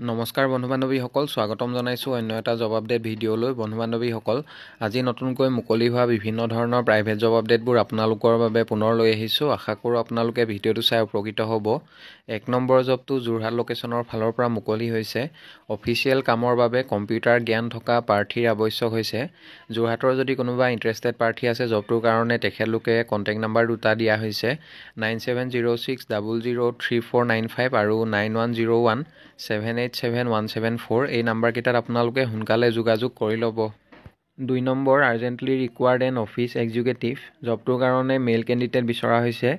নমস্কাৰ বন্ধু বান্ধৱীসকল, স্বাগতম জনাইছোঁ অন্য এটা জব আপডেট ভিডিঅ'লৈ। বন্ধু বান্ধৱীসকল, আজি নতুনকৈ মুকলি হোৱা বিভিন্ন ধৰণৰ প্ৰাইভেট জব আপডেটবোৰ আপোনালোকৰ বাবে পুনৰ লৈ আহিছোঁ। আশা কৰোঁ আপোনালোকে ভিডিঅ'টো চাই উপকৃত হ'ব। 1 নম্বৰ জবটো যোৰহাট লোকেশ্যনৰ ফালৰ পৰা মুকলি হৈছে। অফিচিয়েল কামৰ বাবে কম্পিউটাৰ জ্ঞান থকা প্ৰাৰ্থীৰ আৱশ্যক হৈছে। যোৰহাটৰ যদি কোনোবা ইণ্টাৰেষ্টেড প্ৰাৰ্থী আছে জবটোৰ কাৰণে, তেখেতলোকে কণ্টেক্ট নাম্বাৰ দুটা দিয়া হৈছে 9706003495 আৰু 9101787174। এই নাম্বাৰকেইটাত আপোনালোকে সোনকালে যোগাযোগ কৰি ল'ব। 2 number, urgently required an office executive. জবটোৰ কাৰণে মেইল কেণ্ডিডেট বিচৰা হৈছে।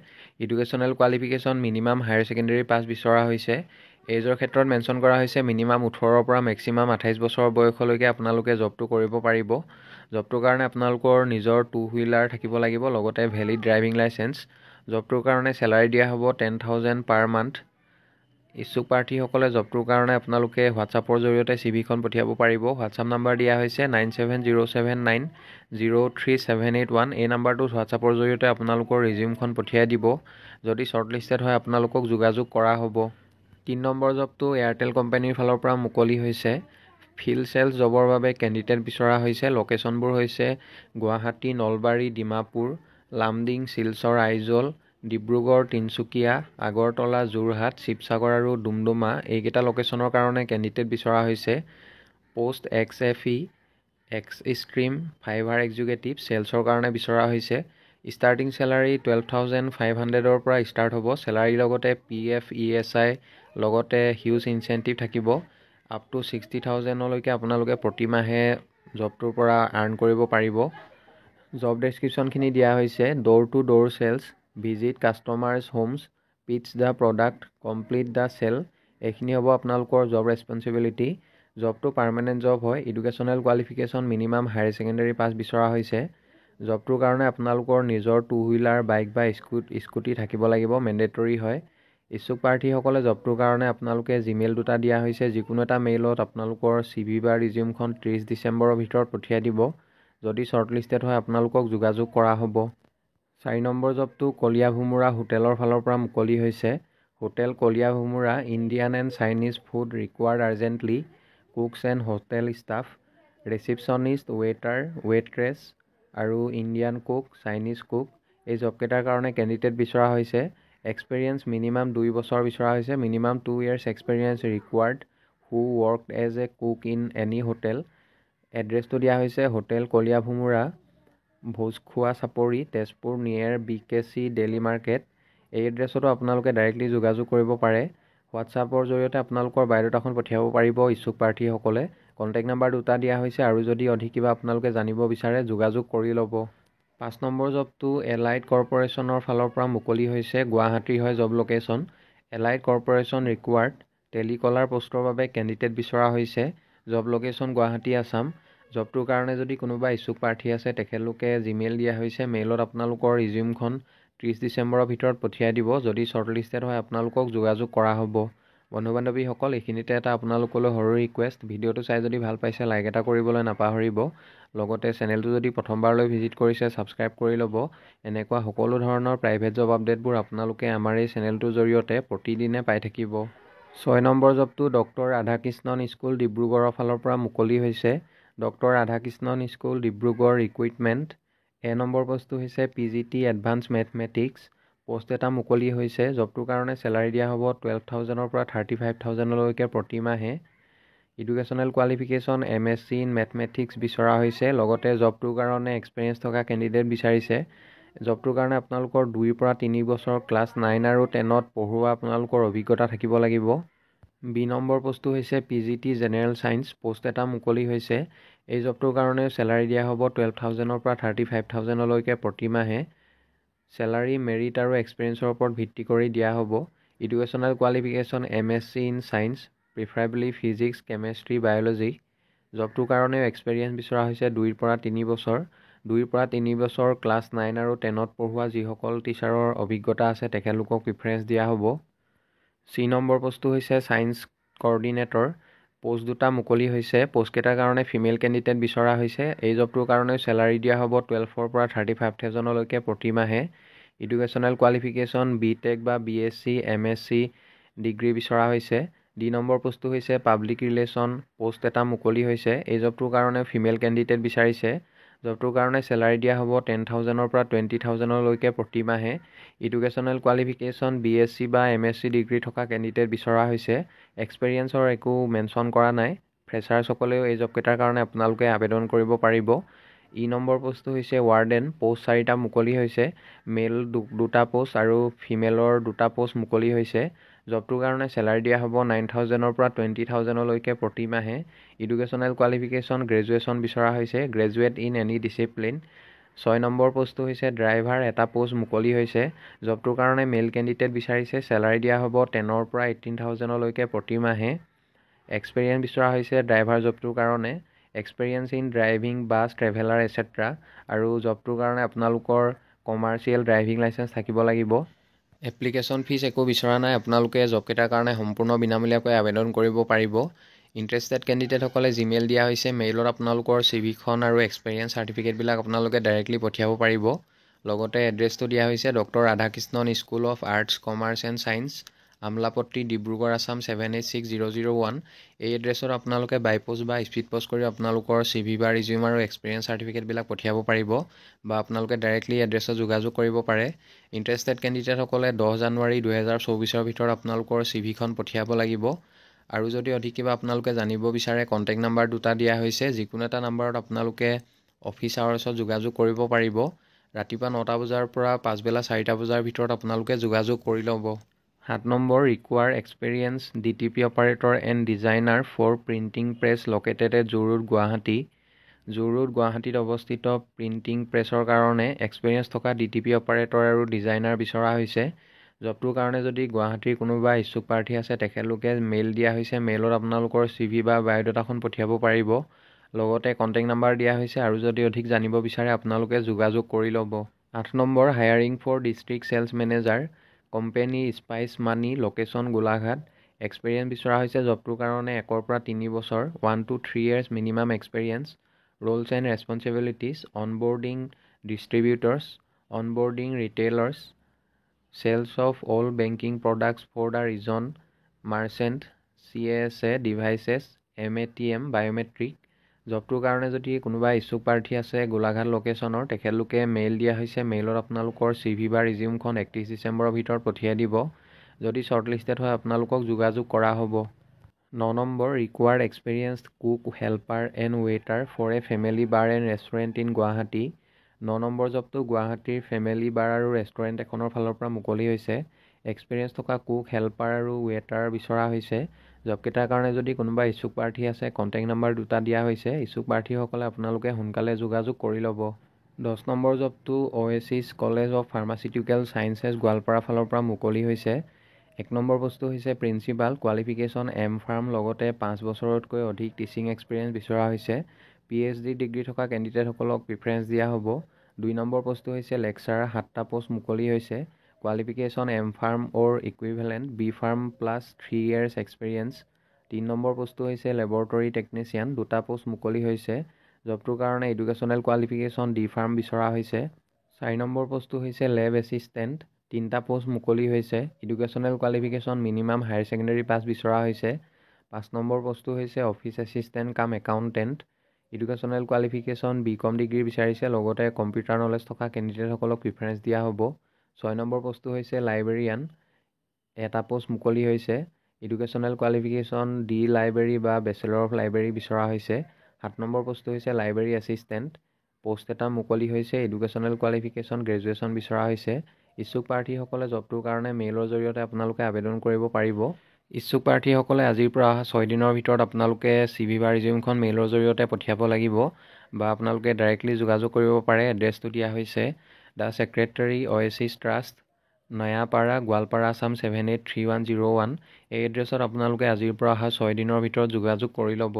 Educational qualification minimum higher secondary pass বিচৰা হৈছে। এজৰ ক্ষেত্ৰত মেনশ্যন কৰা হৈছে মিনিমাম 18ৰ পৰা মেক্সিমাম 28 বছৰ বয়সলৈকে আপোনালোকে জবটো কৰিব পাৰিব। জবটোৰ কাৰণে আপোনালোকৰ নিজৰ 2 হুইলাৰ থাকিব লাগিব, লগতে ভেলিড ড্ৰাইভিং লাইচেঞ্চ। জবটোৰ কাৰণে চেলাৰী দিয়া হ'ব 10,000 পাৰ মান্থ। ইচ্ছুক প্ৰাৰ্থীসকলে জবটোৰ কাৰণে আপোনালোকে হোৱাটছআপৰ জৰিয়তে চিভিখন পঠিয়াব পাৰিব। হোৱাটছআপ নাম্বাৰ দিয়া হৈছে 9707903781। এই নাম্বাৰটোত হোৱাটছআপৰ জৰিয়তে আপোনালোকৰ ৰিজিউমখন পঠিয়াই দিব। যদি শ্বৰ্টলিষ্টেড হয় আপোনালোকক যোগাযোগ কৰা হ'ব। 3 নম্বৰ জবটো এয়াৰটেল কোম্পানীৰ ফালৰ পৰা মুকলি হৈছে। ফিল্ড চেলছ জবৰ বাবে কেণ্ডিডেট বিচৰা হৈছে। লোকেশ্যনবোৰ হৈছে গুৱাহাটী, নলবাৰী, ডিমাপুৰ, লামডিং, শিলচৰ, আইজল, ডিব্ৰুগড়, তিনিচুকীয়া, আগৰতলা, যোৰহাট, শিৱসাগৰ আৰু ডুমডুমা। এইকেইটা লোকেশ্যনৰ কাৰণে কেণ্ডিডেট বিচৰা হৈছে। Post XFE Xstream fiber executive চেলছৰ কাৰণে বিচৰা হৈছে। ষ্টাৰ্টিং চেলাৰী 12,500ৰ পৰা ষ্টাৰ্ট হ'ব। চেলাৰীৰ লগতে PF ESI লগতে হিউজ ইনচেণ্টিভ থাকিব। আপ টু 60,000লৈকে আপোনালোকে প্ৰতিমাহে জবটোৰ পৰা আৰ্ণ কৰিব পাৰিব। জব ডেছক্ৰিপশ্যনখিনি দিয়া হৈছে door to door sales, visit customers homes, pitch the product, complete the sale. এইখিনি হ'ব আপোনালোকৰ জব ৰেছপঞ্চিবিলিটি। জবটো পাৰ্মানেণ্ট জব হয়। Educational qualification minimum higher secondary pass বিচৰা হৈছে। জবটোৰ কাৰণে আপোনালোকৰ নিজৰ 2 হুইলাৰ বাইক বা স্কুটি থাকিব লাগিব, মেণ্ডেটৰী হয়। ইচ্ছুক প্ৰাৰ্থীসকলে জবটোৰ কাৰণে আপোনালোকে জিমেইল দুটা দিয়া হৈছে। যিকোনো এটা মেইলত আপোনালোকৰ CV বা ৰিজিউমখন 30 ডিচেম্বৰৰ ভিতৰত পঠিয়াই দিব। যদি শ্বৰ্টলিষ্টেড হয় আপোনালোকক যোগাযোগ কৰা হ'ব। 4 নম্বৰ জবটো কলীয়া ভোমোৰা হোটেলৰ ফালৰ পৰা মুকলি হৈছে। Hotel Kaliya Bhomora, Indian and Chinese food required urgently, cooks and hotel staff, receptionist, waiter, waitress আৰু ইণ্ডিয়ান কুক, চাইনিজ কুক। এই জবকেইটাৰ কাৰণে কেণ্ডিডেট বিচৰা হৈছে। এক্সপিৰিয়েঞ্চ মিনিমাম 2 বছৰ বিচৰা হৈছে। Minimum 2 years experience required who worked as a cook in any hotel. এড্ৰেছটো দিয়া হৈছে hotel Kaliya Bhomora, Bhojkhowa Chapori, Tezpur near BKC daily market. এই এড্ৰেছতো আপোনালোকে ডাইৰেক্টলি যোগাযোগ কৰিব পাৰে। হোৱাটছআপৰ জৰিয়তে আপোনালোকৰ বায়'ডাটাখন পঠিয়াব পাৰিব ইচ্ছুক প্ৰাৰ্থীসকলে। কণ্টেক্ট নাম্বাৰ দুটা দিয়া হৈছে আৰু যদি অধিক কিবা আপোনালোকে জানিব বিচাৰে যোগাযোগ কৰি ল'ব। 5 নম্বৰ জবটো এলাইট কৰ্প'ৰেশ্যনৰ ফালৰ পৰা মুকলি হৈছে। গুৱাহাটীৰ হয় job location. Elite corporation required telecaller পোষ্টৰ বাবে কেণ্ডিডেট বিচৰা হৈছে। Job location Guwahati, Assam. জবটোৰ কাৰণে যদি কোনোবা ইচ্ছুক প্ৰাৰ্থী আছে তেখেতলোকে জিমেইল দিয়া হৈছে। মেইলত আপোনালোকৰ ৰিজিউমখন 30 ডিচেম্বৰৰ ভিতৰত পঠিয়াই দিব। যদি শ্বৰ্টলিষ্টেড হয় আপোনালোকক যোগাযোগ কৰা হ'ব। বন্ধু বান্ধৱীসকল, এইখিনিতে এটা আপোনালোকলৈ সৰু ৰিকুৱেষ্ট। ভিডিঅ'টো চাই যদি ভাল পাইছে লাইক এটা কৰিবলৈ নাপাহৰিব। লগতে চেনেলটো যদি প্ৰথমবাৰলৈ ভিজিট কৰিছে ছাবস্ক্ৰাইব কৰি ল'ব। এনেকুৱা সকলো ধৰণৰ প্ৰাইভেট জব আপডেটবোৰ আপোনালোকে আমাৰ এই চেনেলটোৰ জৰিয়তে প্ৰতিদিনে পাই থাকিব। 6 নম্বৰ জবটো ডক্টৰ ৰাধাকৃষ্ণণ স্কুল ডিব্ৰুগড়ৰ ফালৰ পৰা মুকলি হৈছে। Doctor Radhakrishnan school Dibrugarh recruitment. A number পষ্টটো হৈছে PGT এডভান্স মেথমেটিক্স। পোষ্ট এটা মুকলি হৈছে। জবটোৰ কাৰণে চেলাৰী দিয়া হ'ব 12,000ৰ পৰা 35,000লৈকে প্ৰতিমাহে। Educational qualification MSc in mathematics বিচৰা হৈছে। লগতে জবটোৰ কাৰণে এক্সপিৰিয়েঞ্চ থকা কেণ্ডিডেট বিচাৰিছে। জবটোৰ কাৰণে আপোনালোকৰ 2 পৰা 3 বছৰ ক্লাছ 9 আৰু 10ত পঢ়োৱা আপোনালোকৰ অভিজ্ঞতা থাকিব লাগিব। B নম্বৰ পষ্টটো হৈছে PGT জেনেৰেল ছায়েন্স। পোষ্ট এটা মুকলি হৈছে। এই জবটোৰ কাৰণে চেলাৰী দিয়া হ'ব 12,000ৰ পৰা 35,000লৈকে প্ৰতিমাহে। চেলাৰী মেৰিট আৰু এক্সপিৰিয়েঞ্চৰ ওপৰত ভিত্তি কৰি দিয়া হ'ব। Educational qualification MSc in science, preferably physics, chemistry, biology. জবটোৰ কাৰণেও এক্সপিৰিয়েঞ্চ বিচৰা হৈছে 2 পৰা 3 বছৰ। 2 পৰা 3 বছৰ ক্লাছ 9 আৰু 10ত পঢ়োৱা যিসকল টিচাৰৰ অভিজ্ঞতা আছে তেখেতলোকক প্ৰিফাৰেঞ্চ দিয়া হ'ব। C নম্বৰ পষ্টটো হৈছে ছায়েন্স কৰ্ডিনেটৰ। পোষ্ট দুটা মুকলি হৈছে। পোষ্টকেইটাৰ কাৰণে ফিমেল কেণ্ডিডেট বিচৰা হৈছে। এই জবটোৰ কাৰণে চেলাৰী দিয়া হ'ব 12ৰ পৰা 35,000লৈকে প্ৰতিমাহে। এডুকেশ্যনেল কোৱালিফিকেশ্যন BTech বা BSc MSc ডিগ্ৰী বিচৰা হৈছে। ডি নম্বৰ পোষ্টটো হৈছে পাব্লিক ৰিলেশ্যন পোষ্ট এটা মুকলি হৈছে। এই জবটোৰ কাৰণে ফিমেল কেণ্ডিডেট বিচাৰিছে। জবটোৰ কাৰণে চেলাৰী দিয়া হ'ব 10,000-ৰ পৰা 20,000-লৈকে প্ৰতিমাহে। এডুকেশ্যনেল কোৱালিফিকেশ্যন BSc বা MSc ডিগ্ৰী থকা কেণ্ডিডেট বিচৰা হৈছে। এক্সপেৰিয়েঞ্চৰ একো মেনশ্যন কৰা নাই। ফ্ৰেছাৰ্ছসকলেও এই জবকেইটাৰ কাৰণে আপোনালোকে আবেদন কৰিব পাৰিব। ই নম্বৰ পোষ্টটো হৈছে ৱাৰ্ডেন পোষ্ট 4টা মুকলি হৈছে। মেল 2টা পোষ্ট আৰু ফিমেলৰ 2টা পোষ্ট মুকলি হৈছে। জবটোৰ কাৰণে চেলাৰী দিয়া হ'ব 9,000-ৰ পৰা 20,000-লৈকে প্ৰতিমাহে। এডুকেশ্যনেল কোৱালিফিকেশ্যন গ্ৰেজুৱেশ্যন বিচৰা হৈছে, graduate in any discipline. 6 number পোষ্টটো হৈছে ড্ৰাইভাৰ এটা পোষ্ট মুকলি হৈছে। জবটোৰ কাৰণে মেল কেণ্ডিডেট বিচাৰিছে। চেলাৰী দিয়া হ'ব 10,000-ৰ পৰা 18,000-লৈকে প্ৰতিমাহে। এক্সপেৰিয়েঞ্চ বিচৰা হৈছে ড্ৰাইভাৰ জবটোৰ কাৰণে। Experience in driving bus traveller etcetera. আৰু জবটোৰ কাৰণে আপোনালোকৰ কমাৰ্চিয়েল ড্ৰাইভিং লাইচেঞ্চ থাকিব লাগিব। এপ্লিকেশ্যন ফিজ একো বিচৰা নাই। আপোনালোকে জবকেইটাৰ কাৰণে সম্পূৰ্ণ বিনামূলীয়াকৈ আবেদন কৰিব পাৰিব। ইণ্টাৰেষ্টেড কেণ্ডিডেটসকলে জিমেইল দিয়া হৈছে। মেইলত আপোনালোকৰ CVখন আৰু এক্সপেৰিয়েঞ্চ চাৰ্টিফিকেটবিলাক আপোনালোকে ডাইৰেক্টলি পঠিয়াব পাৰিব। লগতে এড্ৰেছটো দিয়া হৈছে doctor Radhakrishnan school of arts commerce and science, Amolapatty, Dibrugarh, Assam 786001। এই এড্ৰেছত আপোনালোকে বাইপোষ্ট বা স্পীড পোষ্ট কৰি আপোনালোকৰ CV বা ৰিজিউম আৰু এক্সপেৰিয়েঞ্চ চাৰ্টিফিকেটবিলাক পঠিয়াব পাৰিব, বা আপোনালোকে ডাইৰেক্টলি এড্ৰেছত যোগাযোগ কৰিব পাৰে। ইণ্টাৰেষ্টেড কেণ্ডিডেটসকলে 10 জানুৱাৰী 2024-ৰ ভিতৰত আপোনালোকৰ CVখন পঠিয়াব লাগিব। আৰু যদি অধিক কিবা আপোনালোকে জানিব বিচাৰে, কণ্টেক্ট নাম্বাৰ 2টা দিয়া হৈছে। যিকোনো এটা নাম্বাৰত আপোনালোকে অফিচ আৱাৰ্ছত যোগাযোগ কৰিব পাৰিব। ৰাতিপুৱা 9টা বজাৰ পৰা পাছবেলা 4টা বজাৰ ভিতৰত আপোনালোকে যোগাযোগ কৰি ল'ব। 7 number require experience DTP operator and designer for printing press located at zoo road, Guwahati. Zoo road, গুৱাহাটীত অৱস্থিত প্ৰিণ্টিং প্ৰেছৰ কাৰণে এক্সপেৰিয়েঞ্চ থকা DTP অপাৰেটৰ আৰু ডিজাইনাৰ বিচৰা হৈছে। জবটোৰ কাৰণে যদি গুৱাহাটীৰ কোনোবা ইচ্ছুক প্ৰাৰ্থী আছে, তেখেতলোকে মেইল দিয়া হৈছে। মেইলত আপোনালোকৰ CV বা বায়'ডাটাখন পঠিয়াব পাৰিব। লগতে কণ্টেক্ট নাম্বাৰ দিয়া হৈছে। আৰু যদি অধিক জানিব বিচাৰে আপোনালোকে যোগাযোগ কৰি ল'ব। 8 number hiring for district sales manager company Spice Money, location Golaghat. Experience বিচৰা হৈছে। জবটোৰ কাৰণে 1 পৰা 3 বছৰ 1 to 3 years minimum experience. Roles and responsibilities onboarding distributors, onboarding retailers, sales of all banking products for the region, merchant, CASA devices, MATM biometric. জবটোৰ কাৰণে যদি কোনোবা ইচ্ছুক প্ৰাৰ্থী আছে গোলাঘাট লোকেশ্যনৰ, তেখেতলোকে মেইল দিয়া হৈছে। মেইলত আপোনালোকৰ CV বা ৰিজিউমখন 31 ডিচেম্বৰৰ ভিতৰত পঠিয়াই দিব। যদি শ্বৰ্টলিষ্টেড হয় আপোনালোকক যোগাযোগ কৰা হ'ব। 9 number required experienced cook, helper and waiter for a family bar and restaurant in Guwahati. 9 number জবটো গুৱাহাটীৰ ফেমিলি বাৰ আৰু ৰেষ্টুৰেণ্ট এখনৰ ফালৰ পৰা মুকলি হৈছে। এক্সপেৰিয়েঞ্চ থকা কুক, হেল্পাৰ আৰু ৱেটাৰ বিচৰা হৈছে। জবকেইটাৰ কাৰণে যদি কোনোবা ইচ্ছুক প্ৰাৰ্থী আছে, কণ্টেক্ট নাম্বাৰ 2টা দিয়া হৈছে। ইচ্ছুক প্ৰাৰ্থীসকলে আপোনালোকে সোনকালে যোগাযোগ কৰি ল'ব। 10 নম্বৰ জবটো Oasis college of pharmaceutical sciences Goalpara ফালৰ পৰা মুকলি হৈছে। 1 নম্বৰ পোষ্টটো হৈছে প্ৰিন্সিপাল, কোৱালিফিকেশ্যন M.Pharm, লগতে 5 বছৰতকৈ অধিক টিচিং এক্সপিৰিয়েঞ্চ বিচৰা হৈছে। PhD ডিগ্ৰী থকা কেণ্ডিডেটসকলক প্ৰিফাৰেঞ্চ দিয়া হ'ব। 2 নম্বৰ পোষ্টটো হৈছে লেকচাৰাৰ, 7টা পোষ্ট মুকলি হৈছে। Qualification M.Pharm or equivalent, B.Pharm plus 3 years experience. 3 number পোষ্টটো হৈছে লেবৰেটৰী টেকনিচিয়ান, 2টা পোষ্ট মুকলি হৈছে। জবটোৰ কাৰণে এডুকেশ্যনেল কোৱালিফিকেশ্যন D.Pharm বিচৰা হৈছে। 4 নম্বৰ পোষ্টটো হৈছে লেব এছিষ্টেণ্ট, 3টা পোষ্ট মুকলি হৈছে। Educational qualification minimum higher secondary pass বিচৰা হৈছে। 5 নম্বৰ পোষ্টটো হৈছে অফিচ এছিষ্টেণ্ট কাম accountant. Educational qualification B.Com degree বিচাৰিছে। লগতে কম্পিউটাৰ নলেজ থকা কেণ্ডিডেটসকলক প্ৰিফাৰেঞ্চ দিয়া হ'ব। 6 নম্বৰ পোষ্টটো হৈছে লাইব্ৰেৰিয়ান, এটা পোষ্ট মুকলি হৈছে। এডুকেশ্যনেল কোৱালিফিকেশ্যন D লাইব্ৰেৰী বা বেচেলৰ অফ লাইব্ৰেৰী বিচৰা হৈছে। 7 নম্বৰ পোষ্টটো হৈছে লাইব্ৰেৰী এছিষ্টেণ্ট, পোষ্ট এটা মুকলি হৈছে। এডুকেশ্যনেল কোৱালিফিকেশ্যন গ্ৰেজুৱেশ্যন বিচৰা হৈছে। ইচ্ছুক প্ৰাৰ্থীসকলে জবটোৰ কাৰণে মেইলৰ জৰিয়তে আপোনালোকে আবেদন কৰিব পাৰিব। ইচ্ছুক প্ৰাৰ্থীসকলে আজিৰ পৰা অহা 6 দিনৰ ভিতৰত আপোনালোকে CV বা ৰিজিউমখন মেইলৰ জৰিয়তে পঠিয়াব লাগিব, বা আপোনালোকে ডাইৰেক্টলি যোগাযোগ কৰিব পাৰে। এড্ৰেছটো দিয়া হৈছে the secretary, Oasis trust, Nayapara, Goalpara, Assam 783101। এই এড্ৰেছত আপোনালোকে আজিৰ পৰা অহা 6 দিনৰ ভিতৰত যোগাযোগ কৰি ল'ব।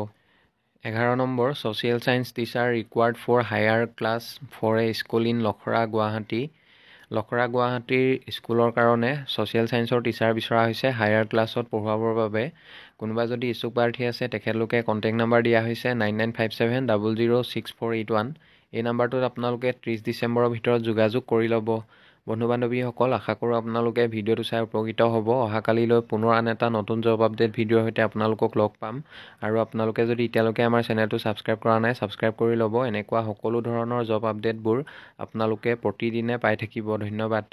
11 number social science teacher required for higher class for a school in Lokhra, Guwahati. Lokhra, গুৱাহাটীৰ স্কুলৰ কাৰণে ছ'চিয়েল ছায়েন্সৰ টিচাৰ বিচৰা হৈছে হায়াৰ ক্লাছত পঢ়ুৱাবৰ বাবে। কোনোবা যদি ইচ্ছুক প্ৰাৰ্থী আছে, তেখেতলোকে কণ্টেক্ট নাম্বাৰ দিয়া হৈছে 9957006481। এই নাম্বাৰটোত আপোনালোকে 30 ডিচেম্বৰৰ ভিতৰত যোগাযোগ কৰি ল'ব। বন্ধু বান্ধৱীসকল, আশা কৰোঁ আপোনালোকে ভিডিঅ'টো চাই উপকৃত হ'ব। অহাকালিলৈ পুনৰ আন এটা নতুন জব আপডেট ভিডিঅ'ৰ সৈতে আপোনালোকক লগ পাম। আৰু আপোনালোকে যদি এতিয়ালৈকে আমাৰ চেনেলটো ছাবস্ক্ৰাইব কৰা নাই, ছাবস্ক্ৰাইব কৰি ল'ব। এনেকুৱা সকলো ধৰণৰ জব আপডেটবোৰ আপোনালোকে প্ৰতিদিনে পাই থাকিব। ধন্যবাদ।